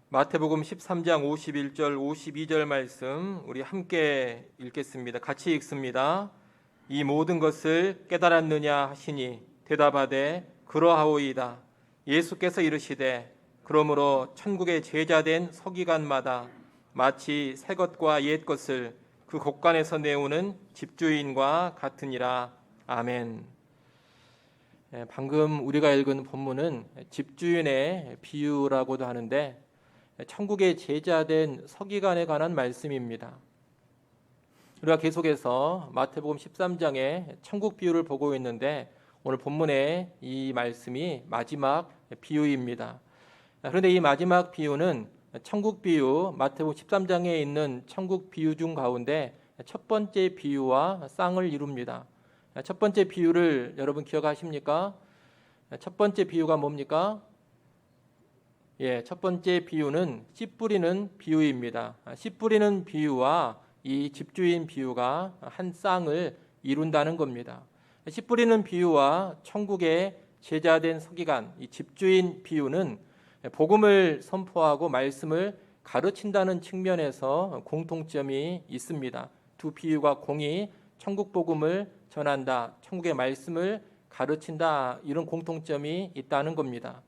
마태복음 13장 51절 52절 말씀 우리 함께 읽겠습니다. 같이 읽습니다. 이 모든 것을 깨달았느냐 하시니 대답하되 그러하오이다. 예수께서 이르시되 그러므로 천국의 제자된 서기관마다 마치 새 것과 옛 것을 그 곳간에서 내오는 집주인과 같으니라. 아멘. 방금 우리가 읽은 본문은 집주인의 비유라고도 하는데 천국의 제자된 서기관에 관한 말씀입니다. 우리가 계속해서 마태복음 13장의 천국 비유를 보고 있는데 오늘 본문의 이 말씀이 마지막 비유입니다. 그런데 이 마지막 비유는 천국 비유, 마태복음 13장에 있는 천국 비유 중 가운데 첫 번째 비유와 쌍을 이룹니다. 첫 번째 비유를 여러분 기억하십니까? 첫 번째 비유가 뭡니까? 첫 번째 비유는 씨 뿌리는 비유입니다. 씨 뿌리는 비유와 이 집주인 비유가 한 쌍을 이룬다는 겁니다. 씨 뿌리는 비유와 천국의 제자된 서기관, 이 집주인 비유는 복음을 선포하고 말씀을 가르친다는 측면에서 공통점이 있습니다. 두 비유가 공히 천국 복음을 전한다, 천국의 말씀을 가르친다, 이런 공통점이 있다는 겁니다.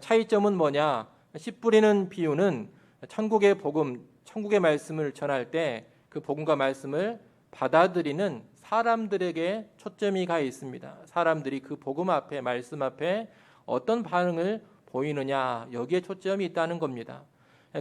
차이점은 뭐냐? 씨 뿌리는 비유는 천국의 복음, 천국의 말씀을 전할 때 그 복음과 말씀을 받아들이는 사람들에게 초점이 가 있습니다. 사람들이 그 복음 앞에, 말씀 앞에 어떤 반응을 보이느냐, 여기에 초점이 있다는 겁니다.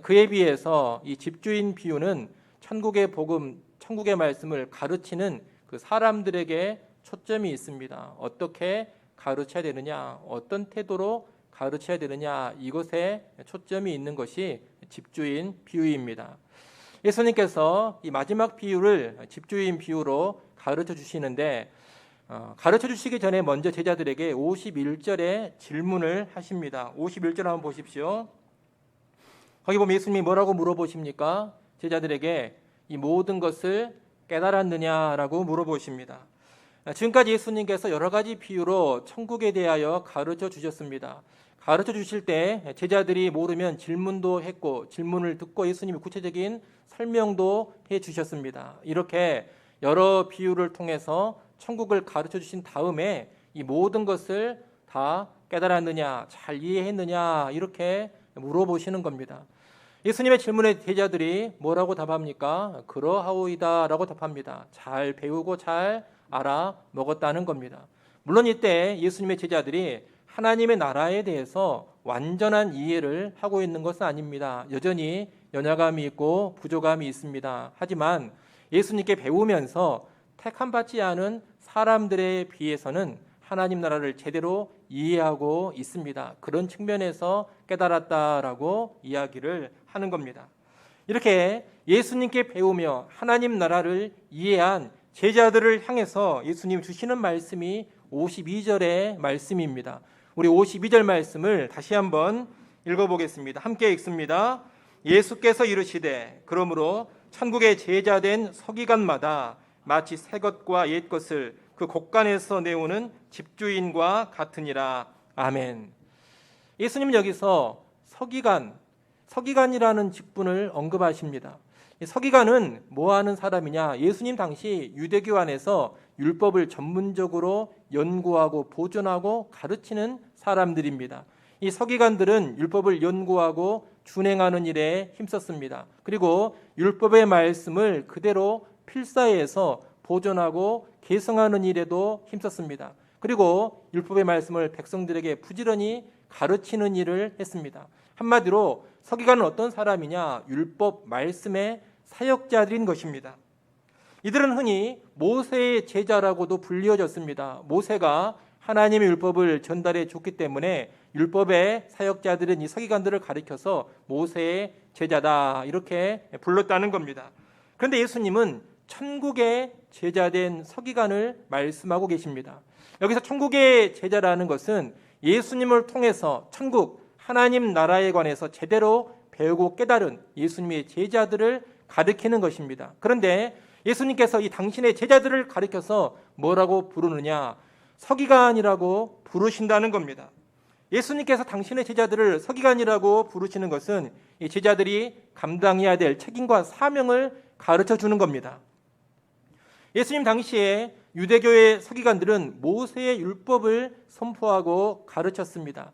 그에 비해서 이 집주인 비유는 천국의 복음, 천국의 말씀을 가르치는 그 사람들에게 초점이 있습니다. 어떻게 가르쳐야 되느냐, 어떤 태도로 가르쳐야 되느냐, 이것에 초점이 있는 것이 집주인 비유입니다. 예수님께서 이 마지막 비유를 집주인 비유로 가르쳐 주시는데 가르쳐 주시기 전에 먼저 제자들에게 51절에 질문을 하십니다. 51절 한번 보십시오. 거기 보면 예수님이 뭐라고 물어보십니까? 제자들에게 이 모든 것을 깨달았느냐라고 물어보십니다. 지금까지 예수님께서 여러 가지 비유로 천국에 대하여 가르쳐 주셨습니다. 가르쳐 주실 때 제자들이 모르면 질문도 했고 질문을 듣고 예수님이 구체적인 설명도 해 주셨습니다. 이렇게 여러 비유를 통해서 천국을 가르쳐 주신 다음에 이 모든 것을 다 깨달았느냐, 잘 이해했느냐, 이렇게 물어보시는 겁니다. 예수님의 질문에 제자들이 뭐라고 답합니까? 그러하오이다 라고 답합니다. 잘 배우고 잘 알아 먹었다는 겁니다. 물론 이때 예수님의 제자들이 하나님의 나라에 대해서 완전한 이해를 하고 있는 것은 아닙니다. 여전히 연약함이 있고 부족함이 있습니다. 하지만 예수님께 배우면서 택함받지 않은 사람들에 비해서는 하나님 나라를 제대로 이해하고 있습니다. 그런 측면에서 깨달았다라고 이야기를 하는 겁니다. 이렇게 예수님께 배우며 하나님 나라를 이해한 제자들을 향해서 예수님 주시는 말씀이 52절의 말씀입니다. 우리 52절 말씀을 다시 한번 읽어보겠습니다. 함께 읽습니다. 예수께서 이르시되 그러므로 천국의 제자된 서기관마다 마치 새 것과 옛 것을 그 곳간에서 내오는 집주인과 같으니라. 아멘. 예수님은 여기서 서기관이라는 직분을 언급하십니다. 서기관은 뭐하는 사람이냐? 예수님 당시 유대교 안에서 율법을 전문적으로 연구하고 보존하고 가르치는 사람들입니다. 이 서기관들은 율법을 연구하고 준행하는 일에 힘썼습니다. 그리고 율법의 말씀을 그대로 필사해서 보존하고 계승하는 일에도 힘썼습니다. 그리고 율법의 말씀을 백성들에게 부지런히 가르치는 일을 했습니다. 한마디로 서기관은 어떤 사람이냐? 율법 말씀의 사역자들인 것입니다. 이들은 흔히 모세의 제자라고도 불리어졌습니다. 모세가 하나님의 율법을 전달해 줬기 때문에 율법의 사역자들은 이 서기관들을 가리켜서 모세의 제자다 이렇게 불렀다는 겁니다. 그런데 예수님은 천국의 제자된 서기관을 말씀하고 계십니다. 여기서 천국의 제자라는 것은 예수님을 통해서 천국 하나님 나라에 관해서 제대로 배우고 깨달은 예수님의 제자들을 가리키는 것입니다. 그런데 예수님께서 이 당신의 제자들을 가리켜서 뭐라고 부르느냐? 서기관이라고 부르신다는 겁니다. 예수님께서 당신의 제자들을 서기관이라고 부르시는 것은 이 제자들이 감당해야 될 책임과 사명을 가르쳐 주는 겁니다. 예수님 당시에 유대교의 서기관들은 모세의 율법을 선포하고 가르쳤습니다.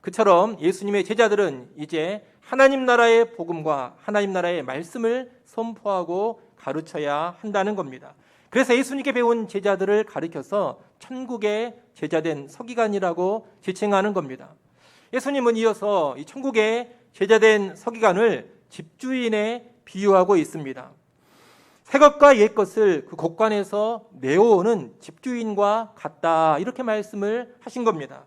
그처럼 예수님의 제자들은 이제 하나님 나라의 복음과 하나님 나라의 말씀을 선포하고 가르쳐야 한다는 겁니다. 그래서 예수님께 배운 제자들을 가르쳐서 천국의 제자된 서기관이라고 지칭하는 겁니다. 예수님은 이어서 이 천국의 제자된 서기관을 집주인에 비유하고 있습니다. 새 것과 옛 것을 그 곳간에서 내어오는 집주인과 같다, 이렇게 말씀을 하신 겁니다.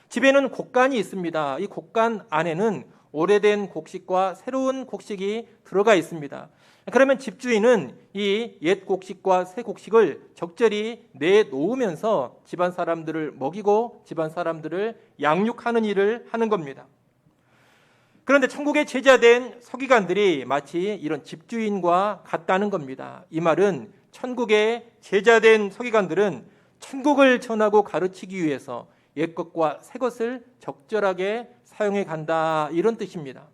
집에는 곡간이 있습니다. 이 곡간 안에는 오래된 곡식과 새로운 곡식이 들어가 있습니다. 그러면 집주인은 이 옛 곡식과 새 곡식을 적절히 내놓으면서 집안 사람들을 먹이고 집안 사람들을 양육하는 일을 하는 겁니다. 그런데 천국의 제자된 서기관들이 마치 이런 집주인과 같다는 겁니다. 이 말은 천국의 제자된 서기관들은 천국을 전하고 가르치기 위해서 옛 것과 새 것을 적절하게 사용해 간다, 이런 뜻입니다.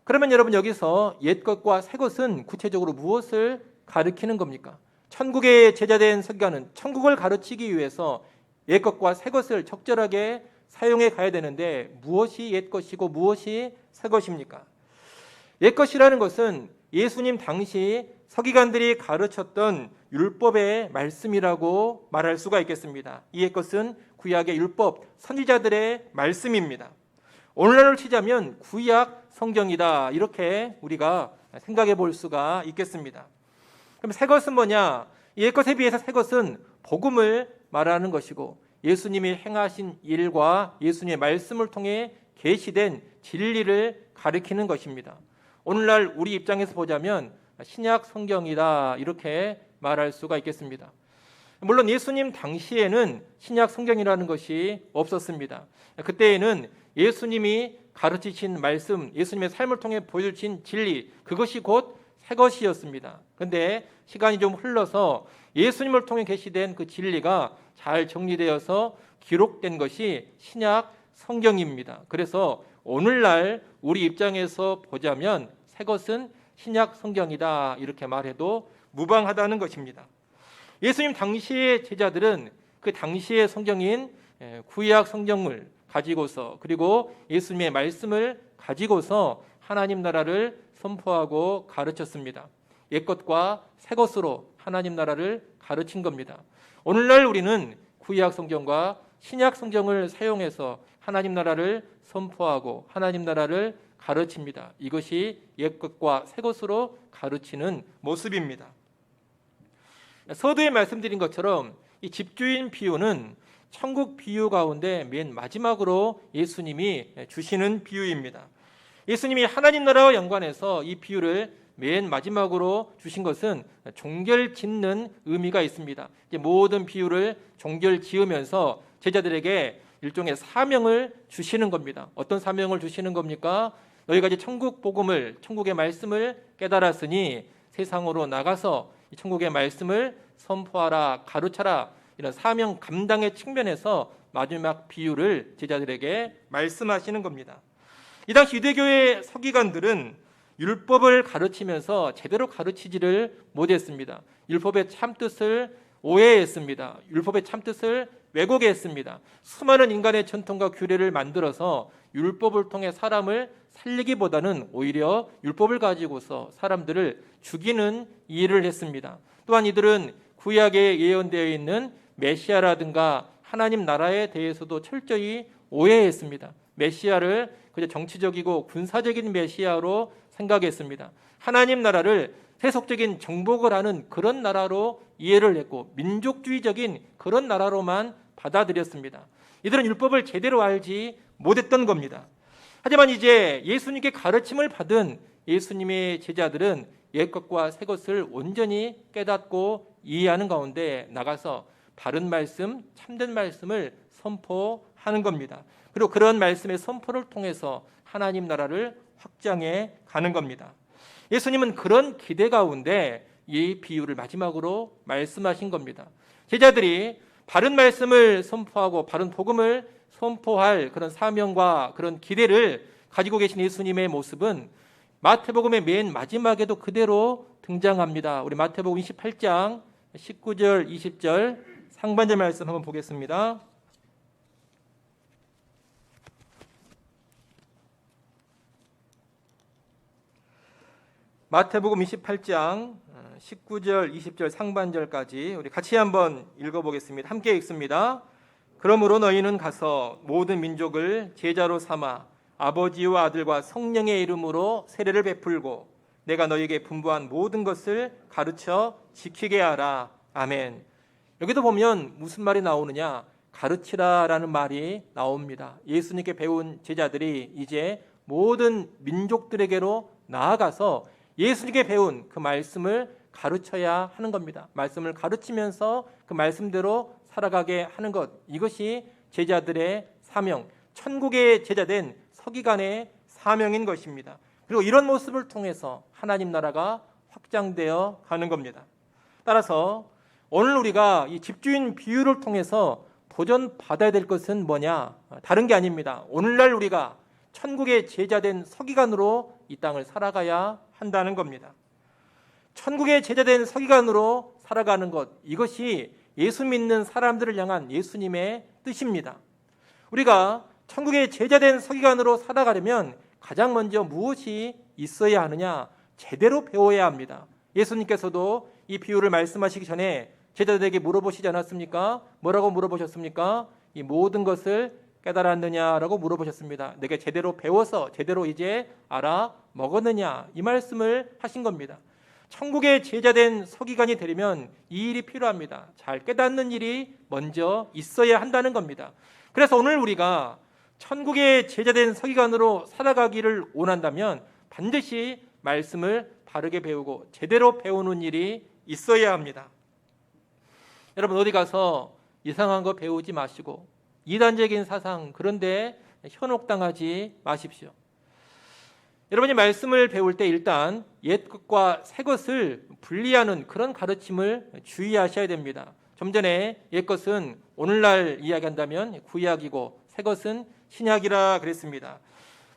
그러면 여러분, 여기서 옛 것과 새 것은 구체적으로 무엇을 가르치는 겁니까? 천국의 제자된 서기관은 천국을 가르치기 위해서 옛 것과 새 것을 적절하게 사용해 가야 되는데 무엇이 옛 것이고 무엇이 새 것입니까? 옛 것이라는 것은 예수님 당시 서기관들이 가르쳤던 율법의 말씀이라고 말할 수가 있겠습니다. 이 옛 것은 구약의 율법, 선지자들의 말씀입니다. 오늘날로 치자면 구약 성경이다, 이렇게 우리가 생각해 볼 수가 있겠습니다. 그럼 새 것은 뭐냐? 옛 것에 비해서 새 것은 복음을 말하는 것이고 예수님이 행하신 일과 예수님의 말씀을 통해 계시된 진리를 가리키는 것입니다. 오늘날 우리 입장에서 보자면 신약 성경이다, 이렇게 말할 수가 있겠습니다. 물론 예수님 당시에는 신약 성경이라는 것이 없었습니다. 그때에는 예수님이 가르치신 말씀, 예수님의 삶을 통해 보여주신 진리, 그것이 곧 새 것이었습니다. 그런데 시간이 좀 흘러서 예수님을 통해 계시된 그 진리가 잘 정리되어서 기록된 것이 신약 성경입니다. 그래서 오늘날 우리 입장에서 보자면 새 것은 신약 성경이다, 이렇게 말해도 무방하다는 것입니다. 예수님 당시의 제자들은 그 당시의 성경인 구약 성경을 가지고서, 그리고 예수님의 말씀을 가지고서 하나님 나라를 선포하고 가르쳤습니다. 옛 것과 새 것으로 하나님 나라를 가르친 겁니다. 오늘날 우리는 구약 성경과 신약 성경을 사용해서 하나님 나라를 선포하고 하나님 나라를 가르칩니다. 이것이 옛 것과 새 것으로 가르치는 모습입니다. 서두에 말씀드린 것처럼 이 집주인 비유는 천국 비유 가운데 맨 마지막으로 예수님이 주시는 비유입니다. 예수님이 하나님 나라와 연관해서 이 비유를 맨 마지막으로 주신 것은 종결 짓는 의미가 있습니다. 모든 비유를 종결 지으면서 제자들에게 일종의 사명을 주시는 겁니다. 어떤 사명을 주시는 겁니까? 너희가 이제 천국 복음을, 천국의 말씀을 깨달았으니 세상으로 나가서 이 천국의 말씀을 선포하라, 가르쳐라, 이런 사명 감당의 측면에서 마지막 비유를 제자들에게 말씀하시는 겁니다. 이 당시 유대교의 서기관들은 율법을 가르치면서 제대로 가르치지를 못했습니다. 율법의 참뜻을 오해했습니다. 율법의 참뜻을 왜곡했습니다. 수많은 인간의 전통과 규례를 만들어서 율법을 통해 사람을 살리기보다는 오히려 율법을 가지고서 사람들을 죽이는 일을 했습니다. 또한 이들은 구약에 예언되어 있는 메시아라든가 하나님 나라에 대해서도 철저히 오해했습니다. 메시아를 그저 정치적이고 군사적인 메시아로 생각했습니다. 하나님 나라를 세속적인 정복을 하는 그런 나라로 이해를 했고 민족주의적인 그런 나라로만 받아들였습니다. 이들은 율법을 제대로 알지 못했던 겁니다. 하지만 이제 예수님께 가르침을 받은 예수님의 제자들은 옛 것과 새 것을 온전히 깨닫고 이해하는 가운데 나가서 바른 말씀, 참된 말씀을 선포하는 겁니다. 그리고 그런 말씀의 선포를 통해서 하나님 나라를 확장해 가는 겁니다. 예수님은 그런 기대 가운데 이 비유를 마지막으로 말씀하신 겁니다. 제자들이 바른 말씀을 선포하고 바른 복음을 선포할 그런 사명과 그런 기대를 가지고 계신 예수님의 모습은 마태복음의 맨 마지막에도 그대로 등장합니다. 우리 마태복음 28장 19절 20절 상반절 말씀 한번 보겠습니다. 마태복음 28장 19절 20절 상반절까지 우리 같이 한번 읽어보겠습니다. 함께 읽습니다. 그러므로 너희는 가서 모든 민족을 제자로 삼아 아버지와 아들과 성령의 이름으로 세례를 베풀고 내가 너희에게 분부한 모든 것을 가르쳐 지키게 하라. 아멘. 여기도 보면 무슨 말이 나오느냐? 가르치라라는 말이 나옵니다. 예수님께 배운 제자들이 이제 모든 민족들에게로 나아가서 예수님께 배운 그 말씀을 가르쳐야 하는 겁니다. 말씀을 가르치면서 그 말씀대로 살아가게 하는 것, 이것이 제자들의 사명, 천국의 제자된 서기관의 사명인 것입니다. 그리고 이런 모습을 통해서 하나님 나라가 확장되어 가는 겁니다. 따라서 오늘 우리가 이 집주인 비유를 통해서 도전받아야 될 것은 뭐냐? 다른 게 아닙니다. 오늘날 우리가 천국의 제자된 서기관으로 이 땅을 살아가야 한다는 겁니다. 천국의 제자된 서기관으로 살아가는 것, 이것이 예수 믿는 사람들을 향한 예수님의 뜻입니다. 우리가 천국의 제자된 서기관으로 살아가려면 가장 먼저 무엇이 있어야 하느냐? 제대로 배워야 합니다. 예수님께서도 이 비유를 말씀하시기 전에 제자들에게 물어보시지 않았습니까? 뭐라고 물어보셨습니까? 이 모든 것을 깨달았느냐라고 물어보셨습니다. 내가 제대로 배워서 제대로 이제 알아 먹었느냐, 이 말씀을 하신 겁니다. 천국의 제자된 서기관이 되려면 이 일이 필요합니다. 잘 깨닫는 일이 먼저 있어야 한다는 겁니다. 그래서 오늘 우리가 천국의 제자된 서기관으로 살아가기를 원한다면 반드시 말씀을 바르게 배우고 제대로 배우는 일이 있어야 합니다. 여러분, 어디 가서 이상한 거 배우지 마시고 이단적인 사상, 그런데 현혹당하지 마십시오. 여러분이 말씀을 배울 때 일단 옛 것과 새 것을 분리하는 그런 가르침을 주의하셔야 됩니다. 좀 전에 옛 것은 오늘날 이야기한다면 구약이고 새 것은 신약이라 그랬습니다.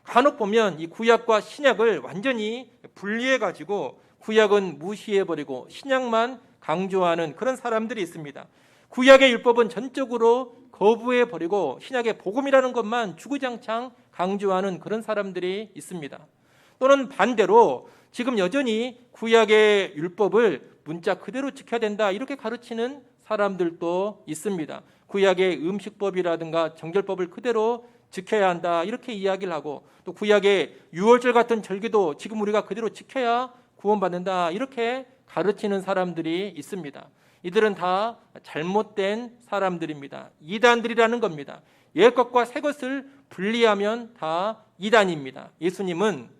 간혹 보면 이 구약과 신약을 완전히 분리해가지고 구약은 무시해버리고 신약만 강조하는 그런 사람들이 있습니다. 구약의 율법은 전적으로 거부해버리고 신약의 복음이라는 것만 주구장창 강조하는 그런 사람들이 있습니다. 또는 반대로 지금 여전히 구약의 율법을 문자 그대로 지켜야 된다, 이렇게 가르치는 사람들도 있습니다. 구약의 음식법이라든가 정결법을 그대로 지켜야 한다, 이렇게 이야기를 하고, 또 구약의 유월절 같은 절기도 지금 우리가 그대로 지켜야 구원받는다, 이렇게 가르치는 사람들이 있습니다. 이들은 다 잘못된 사람들입니다. 이단들이라는 겁니다. 옛 것과 새 것을 분리하면 다 이단입니다. 예수님은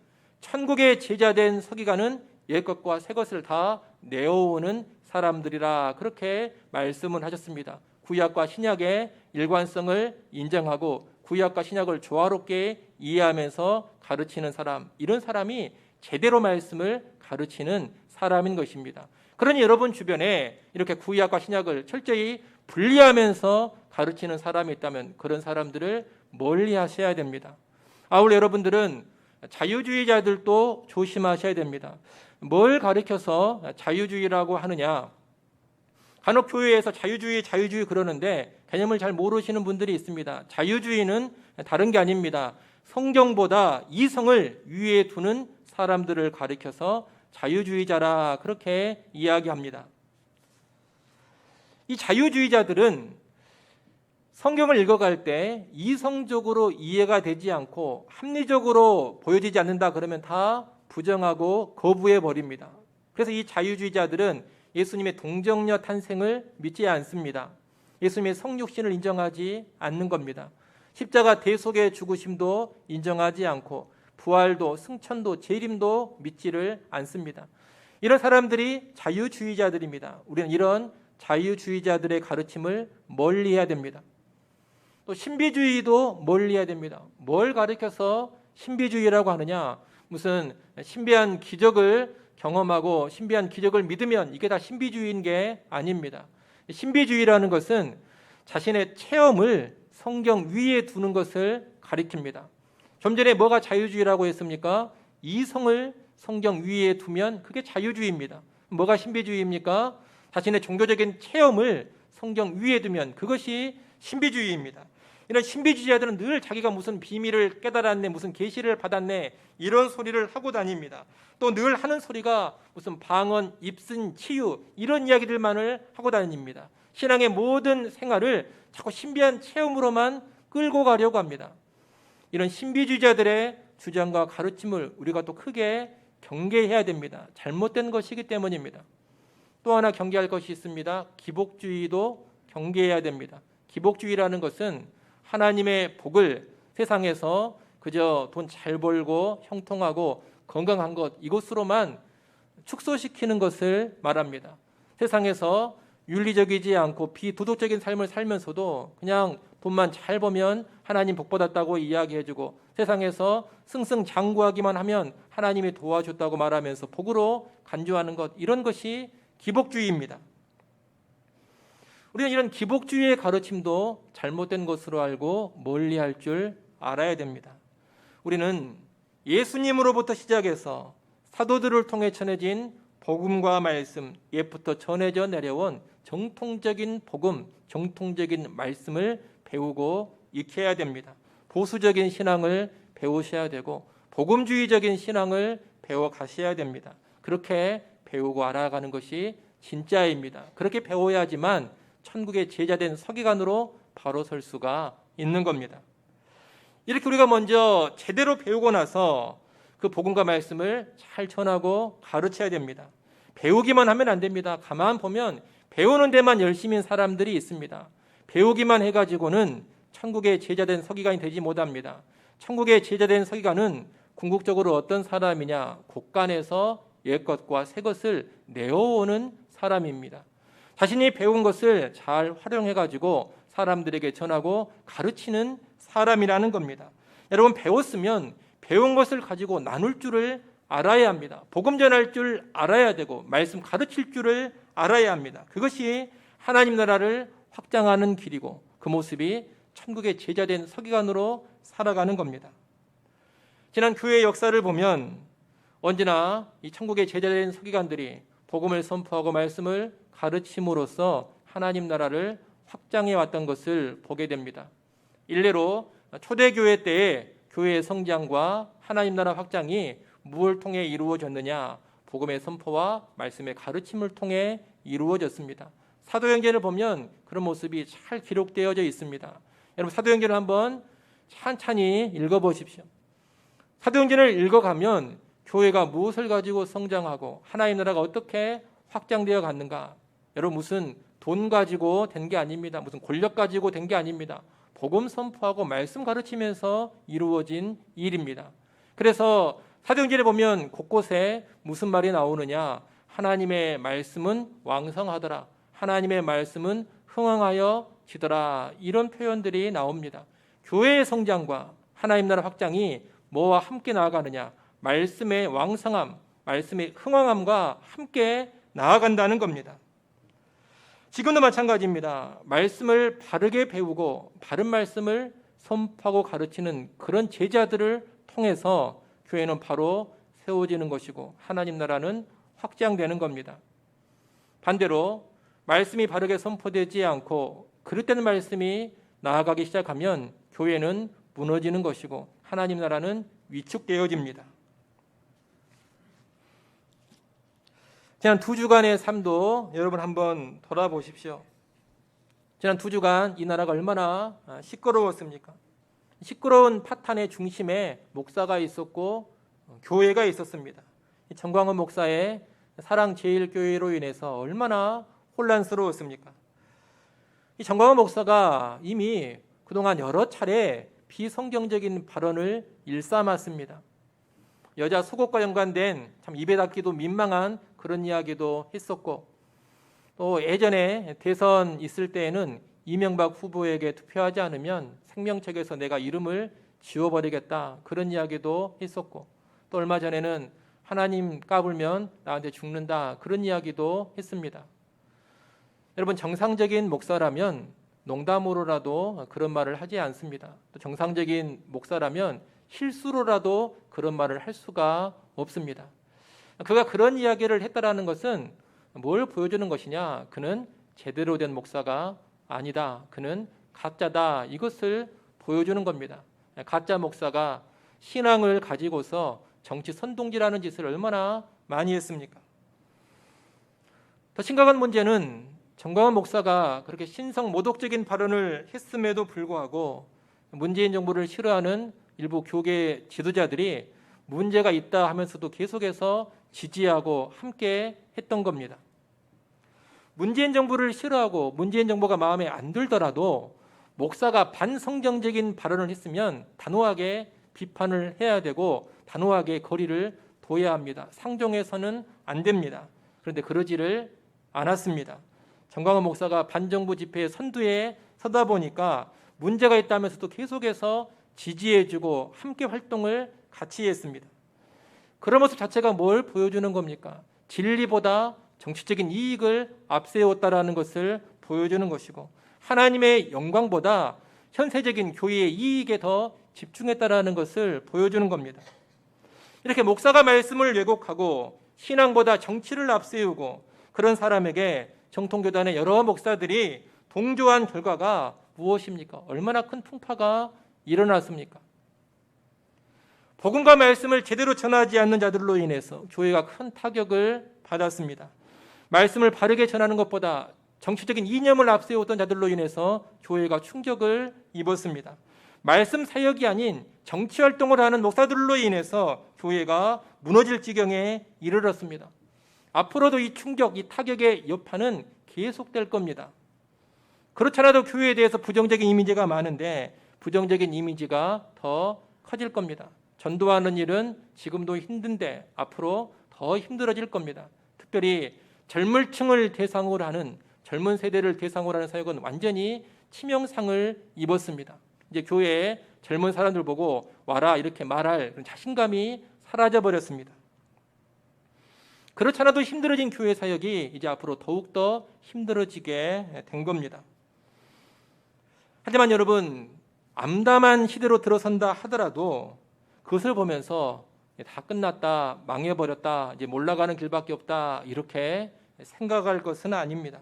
천국의 제자된 서기관은 옛 것과 새 것을 다 내어오는 사람들이라 그렇게 말씀을 하셨습니다. 구약과 신약의 일관성을 인정하고 구약과 신약을 조화롭게 이해하면서 가르치는 사람, 이런 사람이 제대로 말씀을 가르치는 사람인 것입니다. 그러니 여러분 주변에 이렇게 구약과 신약을 철저히 분리하면서 가르치는 사람이 있다면 그런 사람들을 멀리 하셔야 됩니다. 아울러 여러분들은 자유주의자들도 조심하셔야 됩니다. 뭘 가르쳐서 자유주의라고 하느냐? 간혹 교회에서 자유주의 그러는데 개념을 잘 모르시는 분들이 있습니다. 자유주의는 다른 게 아닙니다. 성경보다 이성을 위에 두는 사람들을 가리켜서 자유주의자라 그렇게 이야기합니다. 이 자유주의자들은 성경을 읽어갈 때 이성적으로 이해가 되지 않고 합리적으로 보여지지 않는다 그러면 다 부정하고 거부해 버립니다. 그래서 이 자유주의자들은 예수님의 동정녀 탄생을 믿지 않습니다. 예수님의 성육신을 인정하지 않는 겁니다. 십자가 대속의 죽으심도 인정하지 않고 부활도 승천도 재림도 믿지를 않습니다. 이런 사람들이 자유주의자들입니다. 우리는 이런 자유주의자들의 가르침을 멀리해야 됩니다. 또 신비주의도 멀리해야 됩니다. 뭘 가르쳐서 신비주의라고 하느냐? 무슨 신비한 기적을 경험하고 신비한 기적을 믿으면 이게 다 신비주의인 게 아닙니다. 신비주의라는 것은 자신의 체험을 성경 위에 두는 것을 가리킵니다. 좀 전에 뭐가 자유주의라고 했습니까? 이성을 성경 위에 두면 그게 자유주의입니다. 뭐가 신비주의입니까? 자신의 종교적인 체험을 성경 위에 두면 그것이 신비주의입니다. 이런 신비주의자들은 늘 자기가 무슨 비밀을 깨달았네, 무슨 계시를 받았네 이런 소리를 하고 다닙니다. 또 늘 하는 소리가 무슨 방언, 입슨, 치유 이런 이야기들만을 하고 다닙니다. 신앙의 모든 생활을 자꾸 신비한 체험으로만 끌고 가려고 합니다. 이런 신비주의자들의 주장과 가르침을 우리가 또 크게 경계해야 됩니다. 잘못된 것이기 때문입니다. 또 하나 경계할 것이 있습니다. 기복주의도 경계해야 됩니다. 기복주의라는 것은 하나님의 복을 세상에서 그저 돈 잘 벌고 형통하고 건강한 것 이것으로만 축소시키는 것을 말합니다. 세상에서 윤리적이지 않고 비도덕적인 삶을 살면서도 그냥 돈만 잘 벌면 하나님 복 받았다고 이야기해주고 세상에서 승승장구하기만 하면 하나님이 도와줬다고 말하면서 복으로 간주하는 것 이런 것이 기복주의입니다. 우리는 이런 기복주의의 가르침도 잘못된 것으로 알고 멀리할 줄 알아야 됩니다. 우리는 예수님으로부터 시작해서 사도들을 통해 전해진 복음과 말씀, 옛부터 전해져 내려온 정통적인 복음, 정통적인 말씀을 배우고 익혀야 됩니다. 보수적인 신앙을 배우셔야 되고 복음주의적인 신앙을 배워 가셔야 됩니다. 그렇게 배우고 알아가는 것이 진짜입니다. 그렇게 배워야지만 천국의 제자된 서기관으로 바로 설 수가 있는 겁니다. 이렇게 우리가 먼저 제대로 배우고 나서 그 복음과 말씀을 잘 전하고 가르쳐야 됩니다. 배우기만 하면 안 됩니다. 가만 보면 배우는 데만 열심인 사람들이 있습니다. 배우기만 해가지고는 천국의 제자된 서기관이 되지 못합니다. 천국의 제자된 서기관은 궁극적으로 어떤 사람이냐? 곳간에서 옛것과 새것을 내어오는 사람입니다. 자신이 배운 것을 잘 활용해가지고 사람들에게 전하고 가르치는 사람이라는 겁니다. 여러분 배웠으면 배운 것을 가지고 나눌 줄을 알아야 합니다. 복음 전할 줄 알아야 되고 말씀 가르칠 줄을 알아야 합니다. 그것이 하나님 나라를 확장하는 길이고 그 모습이 천국의 제자된 서기관으로 살아가는 겁니다. 지난 교회 역사를 보면 언제나 이 천국의 제자된 서기관들이 복음을 선포하고 말씀을 가르침으로써 하나님 나라를 확장해 왔던 것을 보게 됩니다. 일례로 초대교회 때의 교회의 성장과 하나님 나라 확장이 무엇을 통해 이루어졌느냐? 복음의 선포와 말씀의 가르침을 통해 이루어졌습니다. 사도행전을 보면 그런 모습이 잘 기록되어져 있습니다. 여러분 사도행전을 한번 찬찬히 읽어보십시오. 사도행전을 읽어가면 교회가 무엇을 가지고 성장하고 하나님 나라가 어떻게 확장되어 갔는가? 여러분 무슨 돈 가지고 된 게 아닙니다. 무슨 권력 가지고 된 게 아닙니다. 복음 선포하고 말씀 가르치면서 이루어진 일입니다. 그래서 사도행전에 보면 곳곳에 무슨 말이 나오느냐? 하나님의 말씀은 왕성하더라. 하나님의 말씀은 흥왕하여 지더라. 이런 표현들이 나옵니다. 교회의 성장과 하나님 나라 확장이 뭐와 함께 나아가느냐? 말씀의 왕성함, 말씀의 흥왕함과 함께 나아간다는 겁니다. 지금도 마찬가지입니다. 말씀을 바르게 배우고 바른 말씀을 선포하고 가르치는 그런 제자들을 통해서 교회는 바로 세워지는 것이고 하나님 나라는 확장되는 겁니다. 반대로 말씀이 바르게 선포되지 않고 그릇된 말씀이 나아가기 시작하면 교회는 무너지는 것이고 하나님 나라는 위축되어집니다. 지난 2주간의 삶도 여러분 한번 돌아보십시오. 지난 2주간 이 나라가 얼마나 시끄러웠습니까? 시끄러운 파탄의 중심에 목사가 있었고 교회가 있었습니다. 정광훈 목사의 사랑제일교회로 인해서 얼마나 혼란스러웠습니까? 이 정광훈 목사가 이미 그동안 여러 차례 비성경적인 발언을 일삼았습니다. 여자 속옷과 연관된 참 입에 닿기도 민망한 그런 이야기도 했었고 또 예전에 대선 있을 때에는 이명박 후보에게 투표하지 않으면 생명책에서 내가 이름을 지워버리겠다 그런 이야기도 했었고 또 얼마 전에는 하나님 까불면 나한테 죽는다 그런 이야기도 했습니다. 여러분 정상적인 목사라면 농담으로라도 그런 말을 하지 않습니다. 또 정상적인 목사라면 실수로라도 그런 말을 할 수가 없습니다. 그가 그런 이야기를 했다라는 것은 뭘 보여주는 것이냐? 그는 제대로 된 목사가 아니다. 그는 가짜다. 이것을 보여주는 겁니다. 가짜 목사가 신앙을 가지고서 정치 선동질하는 짓을 얼마나 많이 했습니까? 더 심각한 문제는 정광훈 목사가 그렇게 신성 모독적인 발언을 했음에도 불구하고 문재인 정부를 싫어하는 일부 교계 지도자들이 문제가 있다 하면서도 계속해서 지지하고 함께 했던 겁니다. 문재인 정부를 싫어하고 문재인 정부가 마음에 안 들더라도 목사가 반성경적인 발언을 했으면 단호하게 비판을 해야 되고 단호하게 거리를 둬야 합니다. 상종해서는 안 됩니다. 그런데 그러지를 않았습니다. 정광훈 목사가 반정부 집회 선두에 서다 보니까 문제가 있다면서도 계속해서 지지해주고 함께 활동을 같이 했습니다. 그런 모습 자체가 뭘 보여주는 겁니까? 진리보다 정치적인 이익을 앞세웠다라는 것을 보여주는 것이고 하나님의 영광보다 현세적인 교회의 이익에 더 집중했다라는 것을 보여주는 겁니다. 이렇게 목사가 말씀을 왜곡하고 신앙보다 정치를 앞세우고 그런 사람에게 정통교단의 여러 목사들이 동조한 결과가 무엇입니까? 얼마나 큰 풍파가 일어났습니까? 복음과 말씀을 제대로 전하지 않는 자들로 인해서 교회가 큰 타격을 받았습니다. 말씀을 바르게 전하는 것보다 정치적인 이념을 앞세웠던 자들로 인해서 교회가 충격을 입었습니다. 말씀 사역이 아닌 정치 활동을 하는 목사들로 인해서 교회가 무너질 지경에 이르렀습니다. 앞으로도 이 충격, 이 타격의 여파는 계속될 겁니다. 그렇지 않아도 교회에 대해서 부정적인 이미지가 많은데 부정적인 이미지가 더 커질 겁니다. 전도하는 일은 지금도 힘든데 앞으로 더 힘들어질 겁니다. 특별히 젊은 층을 대상으로 하는 젊은 세대를 대상으로 하는 사역은 완전히 치명상을 입었습니다. 이제 교회에 젊은 사람들 보고 와라 이렇게 말할 그런 자신감이 사라져 버렸습니다. 그렇지 않아도 힘들어진 교회 사역이 이제 앞으로 더욱더 힘들어지게 된 겁니다. 하지만 여러분, 암담한 시대로 들어선다 하더라도 그것을 보면서 다 끝났다, 망해버렸다, 이제 몰라가는 길밖에 없다 이렇게 생각할 것은 아닙니다.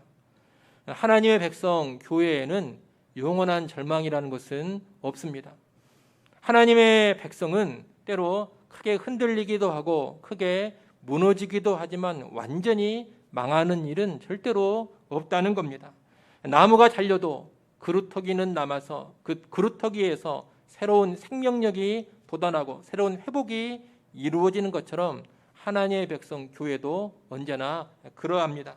하나님의 백성 교회에는 영원한 절망이라는 것은 없습니다. 하나님의 백성은 때로 크게 흔들리기도 하고 크게 무너지기도 하지만 완전히 망하는 일은 절대로 없다는 겁니다. 나무가 잘려도 그루터기는 남아서 그 그루터기에서 새로운 생명력이 돋아나고 새로운 회복이 이루어지는 것처럼 하나님의 백성 교회도 언제나 그러합니다.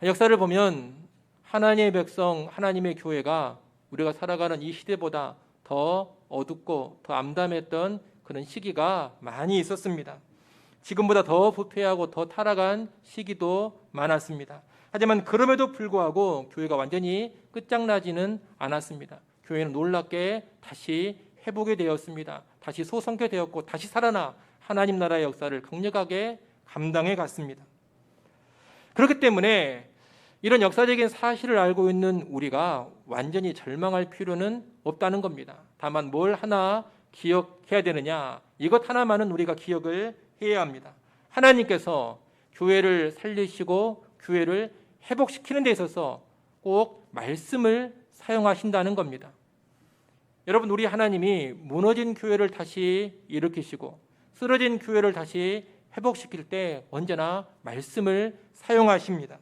역사를 보면 하나님의 백성, 하나님의 교회가 우리가 살아가는 이 시대보다 더 어둡고 더 암담했던 그런 시기가 많이 있었습니다. 지금보다 더 부패하고 더 타락한 시기도 많았습니다. 하지만 그럼에도 불구하고 교회가 완전히 끝장나지는 않았습니다. 교회는 놀랍게 다시 회복이 되었습니다. 다시 소성케 되었고 다시 살아나 하나님 나라의 역사를 강력하게 감당해 갔습니다. 그렇기 때문에 이런 역사적인 사실을 알고 있는 우리가 완전히 절망할 필요는 없다는 겁니다. 다만 뭘 하나 기억해야 되느냐, 이것 하나만은 우리가 기억을 해야 합니다. 하나님께서 교회를 살리시고 교회를 회복시키는 데 있어서 꼭 말씀을 사용하신다는 겁니다. 여러분, 우리 하나님이 무너진 교회를 다시 일으키시고 쓰러진 교회를 다시 회복시킬 때 언제나 말씀을 사용하십니다.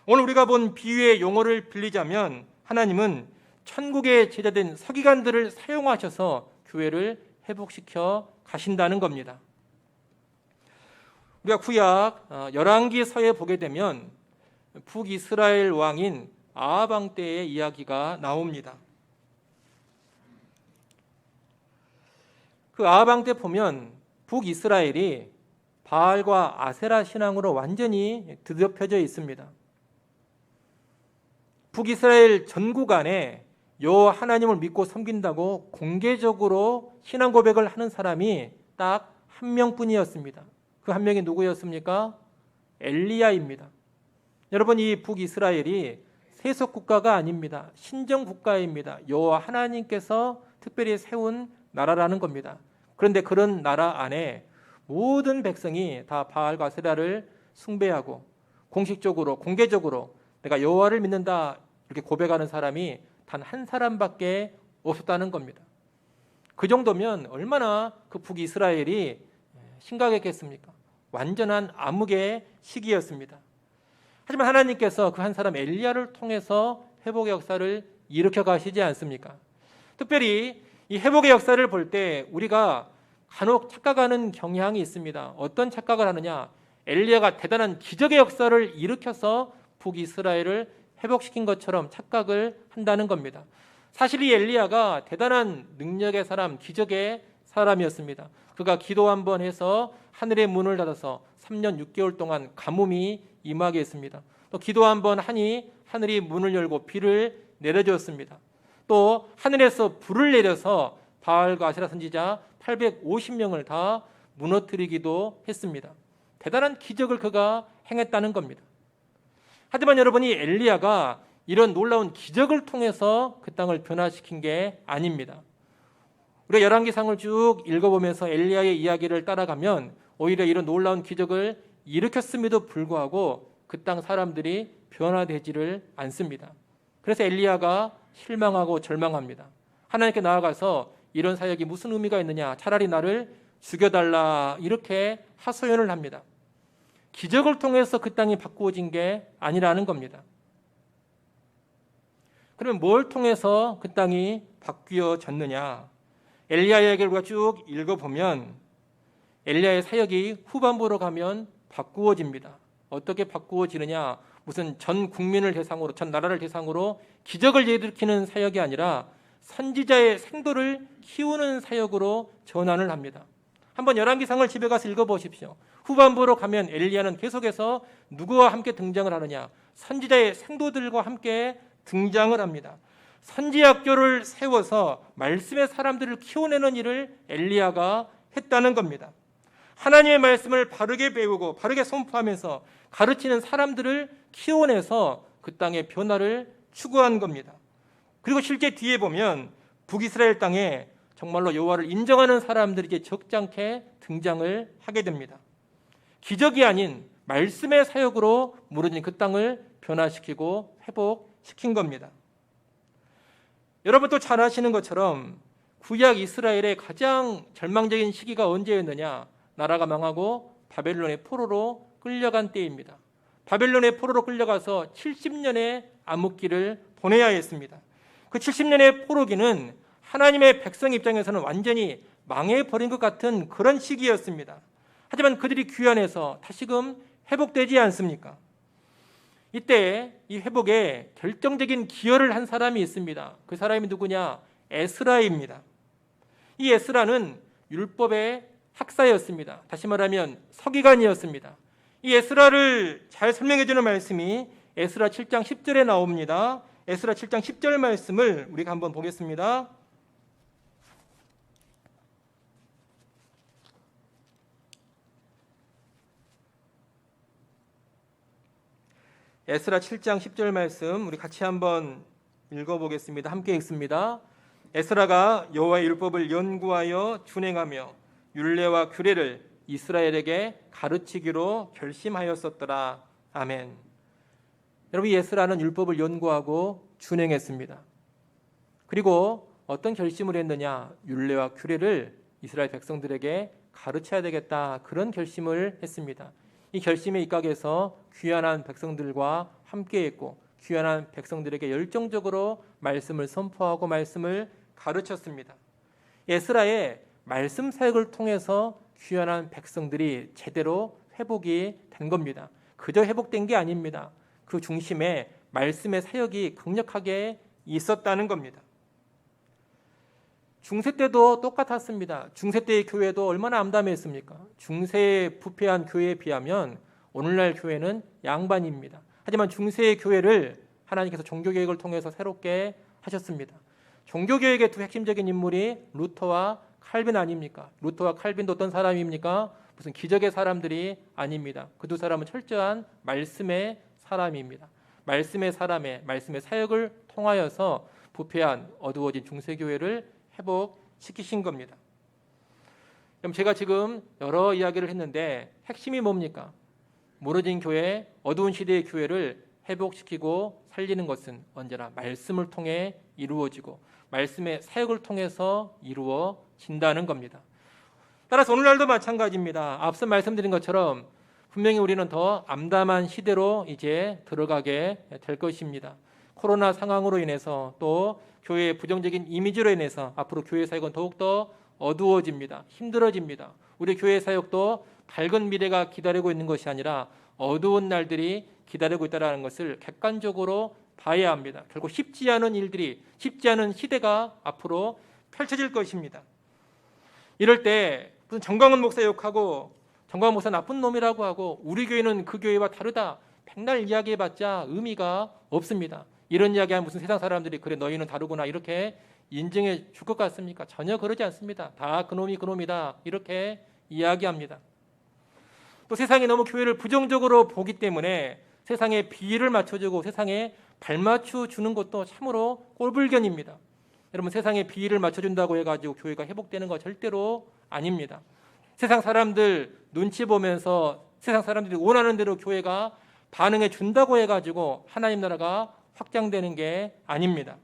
오늘 우리가 본 비유의 용어를 빌리자면 하나님은 천국의 제자된 서기관들을 사용하셔서 교회를 회복시켜 가신다는 겁니다. 우리가 구약 열왕기서에 보게 되면 북이스라엘 왕인 아합 왕 때의 이야기가 나옵니다. 그 아합 왕 때 보면 북이스라엘이 바알과 아세라 신앙으로 완전히 뒤덮여져 있습니다. 북이스라엘 전국 안에 여호와 하나님을 믿고 섬긴다고 공개적으로 신앙 고백을 하는 사람이 딱 한 명뿐이었습니다. 그 한 명이 누구였습니까? 엘리야입니다. 여러분, 이 북이스라엘이 세속 국가가 아닙니다. 신정 국가입니다. 여호와 하나님께서 특별히 세운 나라라는 겁니다. 그런데 그런 나라 안에 모든 백성이 다 바알과 아세라를 숭배하고 공식적으로 공개적으로 내가 여호와를 믿는다 이렇게 고백하는 사람이 단 한 사람밖에 없었다는 겁니다. 그 정도면 얼마나 그 북이스라엘이 심각했겠습니까? 완전한 암흑의 시기였습니다. 하지만 하나님께서 그 한 사람 엘리야를 통해서 회복의 역사를 일으켜 가시지 않습니까? 특별히 이 회복의 역사를 볼 때 우리가 간혹 착각하는 경향이 있습니다. 어떤 착각을 하느냐? 엘리야가 대단한 기적의 역사를 일으켜서 북이스라엘을 회복시킨 것처럼 착각을 한다는 겁니다. 사실 이 엘리야가 대단한 능력의 사람, 기적의 사람이었습니다. 그가 기도 한번 해서 하늘의 문을 닫아서 3년 6개월 동안 가뭄이 임하게 했습니다. 또 기도 한번 하니 하늘이 문을 열고 비를 내려주었습니다. 또 하늘에서 불을 내려서 바알과 아세라 선지자 850명을 다 무너뜨리기도 했습니다. 대단한 기적을 그가 행했다는 겁니다. 하지만 여러분이 엘리야가 이런 놀라운 기적을 통해서 그 땅을 변화시킨 게 아닙니다. 우리가 열왕기상을 쭉 읽어보면서 엘리야의 이야기를 따라가면 오히려 이런 놀라운 기적을 일으켰음에도 불구하고 그 땅 사람들이 변화되지를 않습니다. 그래서 엘리야가 실망하고 절망합니다. 하나님께 나아가서 이런 사역이 무슨 의미가 있느냐, 차라리 나를 죽여달라 이렇게 하소연을 합니다. 기적을 통해서 그 땅이 바꾸어진 게 아니라는 겁니다. 그러면 뭘 통해서 그 땅이 바뀌어졌느냐? 엘리야 이야기를 우리가 쭉 읽어보면 엘리야의 사역이 후반부로 가면 바꾸어집니다. 어떻게 바꾸어지느냐? 무슨 전 국민을 대상으로, 전 나라를 대상으로 기적을 일으키는 사역이 아니라 선지자의 생도를 키우는 사역으로 전환을 합니다. 한번 열왕기상을 집에 가서 읽어보십시오. 후반부로 가면 엘리야는 계속해서 누구와 함께 등장을 하느냐? 선지자의 생도들과 함께 등장을 합니다. 선지학교를 세워서 말씀의 사람들을 키워내는 일을 엘리야가 했다는 겁니다. 하나님의 말씀을 바르게 배우고 바르게 선포하면서 가르치는 사람들을 키워내서 그 땅의 변화를 추구한 겁니다. 그리고 실제 뒤에 보면 북이스라엘 땅에 정말로 여호와를 인정하는 사람들이 이제 적잖게 등장을 하게 됩니다. 기적이 아닌 말씀의 사역으로 무너진 그 땅을 변화시키고 회복시킨 겁니다. 여러분도 잘 아시는 것처럼 구약 이스라엘의 가장 절망적인 시기가 언제였느냐? 나라가 망하고 바벨론의 포로로 끌려간 때입니다. 바벨론의 포로로 끌려가서 70년의 암흑기를 보내야 했습니다. 그 70년의 포로기는 하나님의 백성 입장에서는 완전히 망해버린 것 같은 그런 시기였습니다. 하지만 그들이 귀환해서 다시금 회복되지 않습니까? 이때 이 회복에 결정적인 기여를 한 사람이 있습니다. 그 사람이 누구냐? 에스라입니다. 이 에스라는 율법의 학사였습니다. 다시 말하면 서기관이었습니다. 이 에스라를 잘 설명해 주는 말씀이 에스라 7장 10절에 나옵니다. 에스라 7장 10절 말씀을 우리가 한번 보겠습니다. 에스라 7장 10절 말씀 우리 같이 한번 읽어보겠습니다. 함께 읽습니다. 에스라가 여호와의 율법을 연구하여 준행하며 율례와 규례를 이스라엘에게 가르치기로 결심하였었더라. 아멘. 여러분, 에스라는 율법을 연구하고 준행했습니다. 그리고 어떤 결심을 했느냐? 율례와 규례를 이스라엘 백성들에게 가르쳐야 되겠다. 그런 결심을 했습니다. 이 결심에 입각해서 귀환한 백성들과 함께했고 귀환한 백성들에게 열정적으로 말씀을 선포하고 말씀을 가르쳤습니다. 에스라의 말씀 사역을 통해서 귀환한 백성들이 제대로 회복이 된 겁니다. 그저 회복된 게 아닙니다. 그 중심에 말씀의 사역이 강력하게 있었다는 겁니다. 중세 때도 똑같았습니다. 중세 때의 교회도 얼마나 암담했습니까? 중세에 부패한 교회에 비하면 오늘날 교회는 양반입니다. 하지만 중세의 교회를 하나님께서 종교개혁을 통해서 새롭게 하셨습니다. 종교개혁의 두 핵심적인 인물이 루터와 칼빈 아닙니까? 루터와 칼빈도 어떤 사람입니까? 무슨 기적의 사람들이 아닙니다. 그 두 사람은 철저한 말씀의 사람입니다. 말씀의 사람의 말씀의 사역을 통하여서 부패한 어두워진 중세교회를 회복시키신 겁니다. 그럼 제가 지금 여러 이야기를 했는데 핵심이 뭡니까? 무너진 교회, 어두운 시대의 교회를 회복시키고 살리는 것은 언제나 말씀을 통해 이루어지고 말씀의 사역을 통해서 이루어진다는 겁니다. 따라서 오늘날도 마찬가지입니다. 앞서 말씀드린 것처럼 분명히 우리는 더 암담한 시대로 이제 들어가게 될 것입니다. 코로나 상황으로 인해서 또 교회의 부정적인 이미지로 인해서 앞으로 교회 사역은 더욱더 어두워집니다. 힘들어집니다. 우리 교회 사역도 밝은 미래가 기다리고 있는 것이 아니라 어두운 날들이 기다리고 있다는 것을 객관적으로 봐야 합니다. 결국 쉽지 않은 일들이, 쉽지 않은 시대가 앞으로 펼쳐질 것입니다. 이럴 때 무슨 정광훈 목사 욕하고 정광훈 목사 나쁜 놈이라고 하고 우리 교회는 그 교회와 다르다 백날 이야기해봤자 의미가 없습니다. 이런 이야기하면 무슨 세상 사람들이 그래 너희는 다르구나 이렇게 인정해 줄 것 같습니까? 전혀 그러지 않습니다. 다 그놈이 그놈이다 이렇게 이야기합니다. 또 세상이 너무 교회를 부정적으로 보기 때문에 세상에 비위를 맞춰주고 세상에 발맞춰 주는 것도 참으로 꼴불견입니다. 여러분 세상에 비위를 맞춰준다고 해가지고 교회가 회복되는 거 절대로 아닙니다. 세상 사람들 눈치 보면서 세상 사람들이 원하는 대로 교회가 반응해 준다고 해가지고 하나님 나라가 확장되는 게 아닙니다.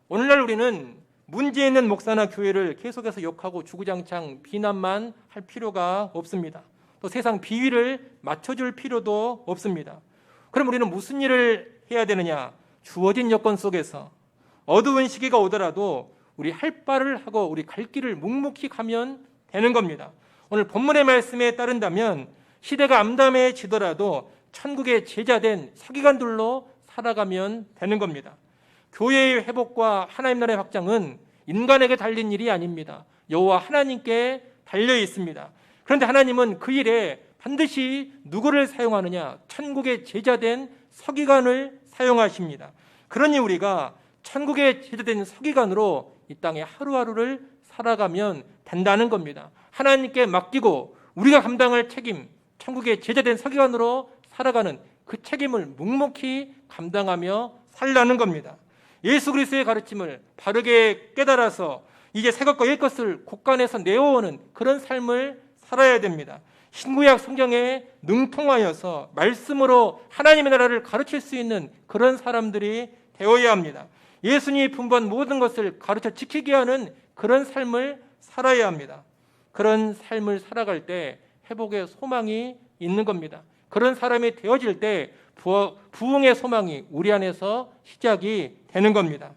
오늘날 우리는 문제 있는 목사나 교회를 계속해서 욕하고 주구장창 비난만 할 필요가 없습니다. 또 세상 비위를 맞춰줄 필요도 없습니다. 그럼 우리는 무슨 일을 해야 되느냐? 주어진 여건 속에서 어두운 시기가 오더라도 우리 할 바를 하고 우리 갈 길을 묵묵히 가면 되는 겁니다. 오늘 본문의 말씀에 따른다면 시대가 암담해지더라도 천국의 제자된 서기관들로 살아가면 되는 겁니다. 교회의 회복과 하나님 나라의 확장은 인간에게 달린 일이 아닙니다. 여호와 하나님께 달려 있습니다. 그런데 하나님은 그 일에 반드시 누구를 사용하느냐? 천국의 제자된 서기관을 사용하십니다. 그러니 우리가 천국의 제자된 서기관으로 이 땅에 하루하루를 살아가면 된다는 겁니다. 하나님께 맡기고 우리가 감당할 책임, 천국의 제자된 서기관으로 살아가는 그 책임을 묵묵히 감당하며 살라는 겁니다. 예수 그리스도의 가르침을 바르게 깨달아서 이제 새 것과 옛 것을 곳간에서 내어오는 그런 삶을 살아야 됩니다. 신구약 성경에 능통하여서 말씀으로 하나님의 나라를 가르칠 수 있는 그런 사람들이 되어야 합니다. 예수님이 분부한 모든 것을 가르쳐 지키게 하는 그런 삶을 살아야 합니다. 그런 삶을 살아갈 때 회복의 소망이 있는 겁니다. 그런 사람이 되어질 때 부흥의 소망이 우리 안에서 시작이 되는 겁니다.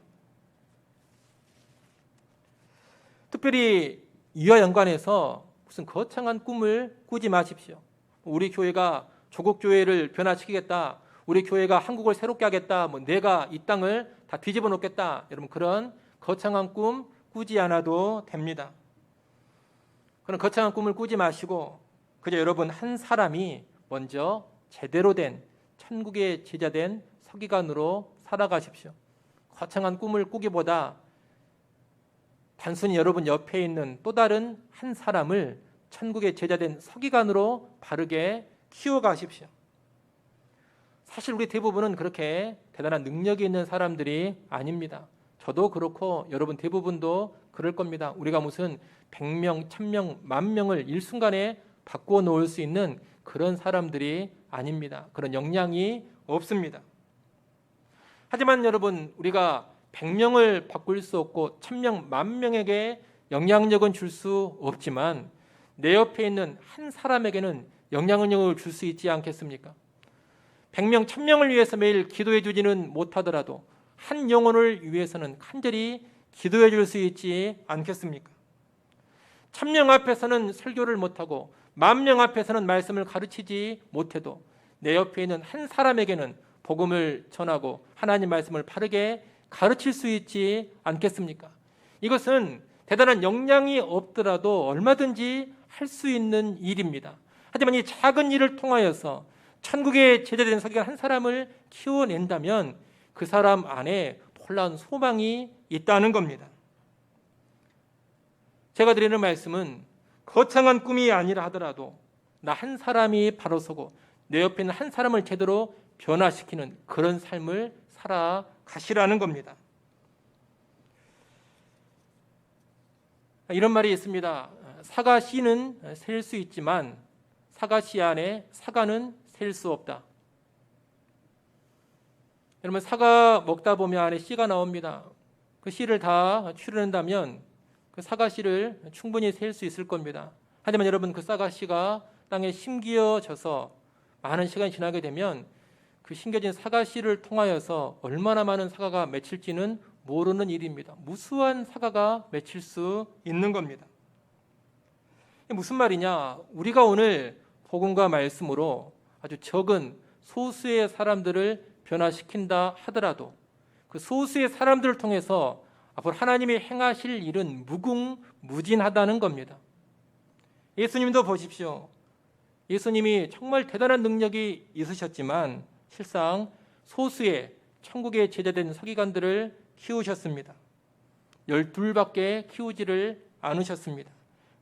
특별히 이와 연관해서 무슨 거창한 꿈을 꾸지 마십시오. 우리 교회가 조국 교회를 변화시키겠다. 우리 교회가 한국을 새롭게 하겠다. 내가 이 땅을 다 뒤집어 놓겠다. 여러분 그런 거창한 꿈 꾸지 않아도 됩니다. 그런 거창한 꿈을 꾸지 마시고 그저 여러분 한 사람이 먼저 제대로 된 천국의 제자된 서기관으로 살아가십시오. 거창한 꿈을 꾸기보다 단순히 여러분 옆에 있는 또 다른 한 사람을 천국의 제자된 서기관으로 바르게 키워가십시오. 사실 우리 대부분은 그렇게 대단한 능력이 있는 사람들이 아닙니다. 저도 그렇고 여러분 대부분도 그럴 겁니다. 우리가 무슨 100명, 1000명, 10,000명을 일순간에 바꾸어 놓을 수 있는 그런 사람들이 아닙니다. 그런 역량이 없습니다. 하지만 여러분 우리가 100명을 바꿀 수 없고 1000명, 10,000명에게 영향력은 줄 수 없지만 내 옆에 있는 한 사람에게는 영향력을 줄 수 있지 않겠습니까? 100명, 1000명을 위해서 매일 기도해 주지는 못하더라도 한 영혼을 위해서는 간절히 기도해 줄 수 있지 않겠습니까? 1000명 앞에서는 설교를 못하고 10,000명 앞에서는 말씀을 가르치지 못해도 내 옆에 있는 한 사람에게는 복음을 전하고 하나님 말씀을 바르게 가르칠 수 있지 않겠습니까? 이것은 대단한 역량이 없더라도 얼마든지 할 수 있는 일입니다. 하지만 이 작은 일을 통하여서 천국의 제자된 서기관 한 사람을 키워낸다면 그 사람 안에 놀라운 소망이 있다는 겁니다. 제가 드리는 말씀은 거창한 꿈이 아니라 하더라도 나 한 사람이 바로 서고 내 옆에 있는 한 사람을 제대로 변화시키는 그런 삶을 살아가시라는 겁니다. 이런 말이 있습니다. 사과 씨는 셀 수 있지만 사과 씨 안에 사과는 셀 수 없다. 여러분, 사과 먹다 보면 안에 씨가 나옵니다. 그 씨를 다 추려낸다면 그 사과 씨를 충분히 셀 수 있을 겁니다. 하지만 여러분, 그 사과 씨가 땅에 심겨져서 많은 시간이 지나게 되면 그 심겨진 사과 씨를 통하여서 얼마나 많은 사과가 맺힐지는 모르는 일입니다. 무수한 사과가 맺힐 수 있는 겁니다. 이게 무슨 말이냐? 우리가 오늘 복음과 말씀으로 아주 적은 소수의 사람들을 변화시킨다 하더라도 그 소수의 사람들을 통해서 앞으로 하나님이 행하실 일은 무궁무진하다는 겁니다. 예수님도 보십시오. 예수님이 정말 대단한 능력이 있으셨지만 실상 소수의 천국의 제자된 서기관들을 키우셨습니다. 12밖에 키우지를 않으셨습니다.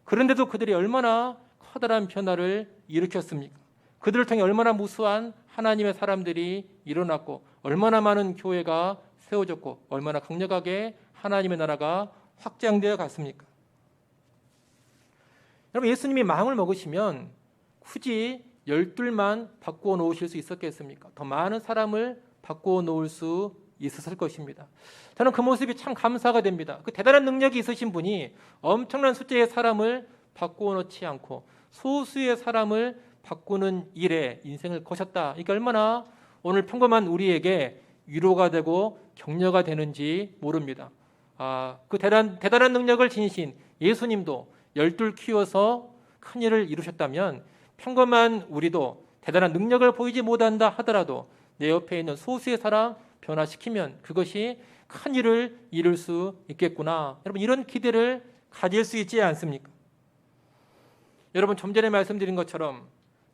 그런데도 그들이 얼마나 커다란 변화를 일으켰습니까? 그들을 통해 얼마나 무수한 하나님의 사람들이 일어났고 얼마나 많은 교회가 세워졌고 얼마나 강력하게 하나님의 나라가 확장되어 갔습니까? 여러분, 예수님이 마음을 먹으시면 굳이 12만 바꾸어 놓으실 수 있었겠습니까? 더 많은 사람을 바꾸어 놓을 수 있었을 것입니다. 저는 그 모습이 참 감사가 됩니다. 그 대단한 능력이 있으신 분이 엄청난 숫자의 사람을 바꾸어 놓지 않고 소수의 사람을 바꾸는 일에 인생을 거셨다. 이게 얼마나 오늘 평범한 우리에게 위로가 되고 격려가 되는지 모릅니다. 그 대단한 능력을 지니신 예수님도 12 키워서 큰 일을 이루셨다면 평범한 우리도 대단한 능력을 보이지 못한다 하더라도 내 옆에 있는 소수의 사람 변화시키면 그것이 큰 일을 이룰 수 있겠구나. 여러분, 이런 기대를 가질 수 있지 않습니까? 여러분, 좀 전에 말씀드린 것처럼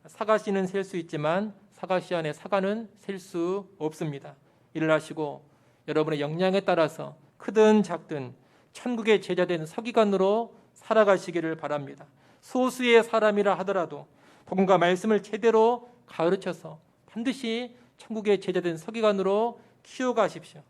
사과씨는 셀 수 있지만 사과씨 안에 사과는 셀 수 없습니다. 일을 하시고 여러분의 역량에 따라서 크든 작든 천국의 제자된 서기관으로 살아가시기를 바랍니다. 소수의 사람이라 하더라도 복음과 말씀을 제대로 가르쳐서 반드시 천국의 제자된 서기관으로 키워가십시오.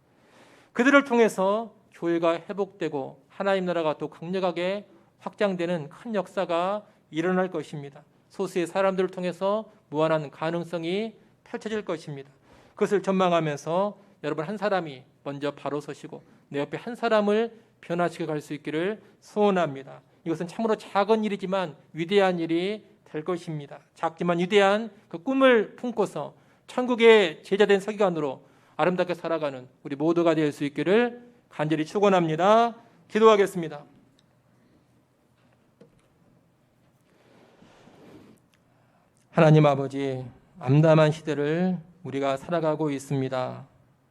그들을 통해서 교회가 회복되고 하나님 나라가 더 강력하게 확장되는 큰 역사가 일어날 것입니다. 소수의 사람들을 통해서 무한한 가능성이 펼쳐질 것입니다. 그것을 전망하면서 여러분 한 사람이 먼저 바로 서시고 내 옆에 한 사람을 변화시켜 갈 수 있기를 소원합니다. 이것은 참으로 작은 일이지만 위대한 일이 될 것입니다. 작지만 위대한 그 꿈을 품고서 천국의 제자된 서기관으로 아름답게 살아가는 우리 모두가 될 수 있기를 간절히 축원합니다. 기도하겠습니다. 하나님 아버지, 암담한 시대를 우리가 살아가고 있습니다.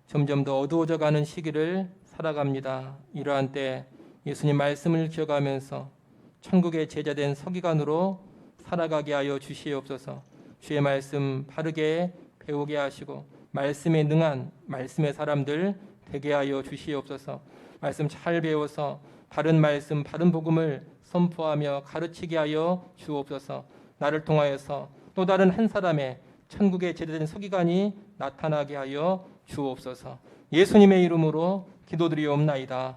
점점 더 어두워져 가는 시기를 살아갑니다. 이러한 때 예수님 말씀을 기억하면서 천국의 제자된 서기관으로 살아가게 하여 주시옵소서. 주의 말씀 바르게 배우게 하시고 말씀에 능한 말씀의 사람들 되게 하여 주시옵소서. 말씀 잘 배워서 바른 말씀, 바른 복음을 선포하며 가르치게 하여 주옵소서. 나를 통하여서 또 다른 한 사람의 천국의 제자된 서기관이 나타나게 하여 주옵소서. 예수님의 이름으로 기도드리옵나이다.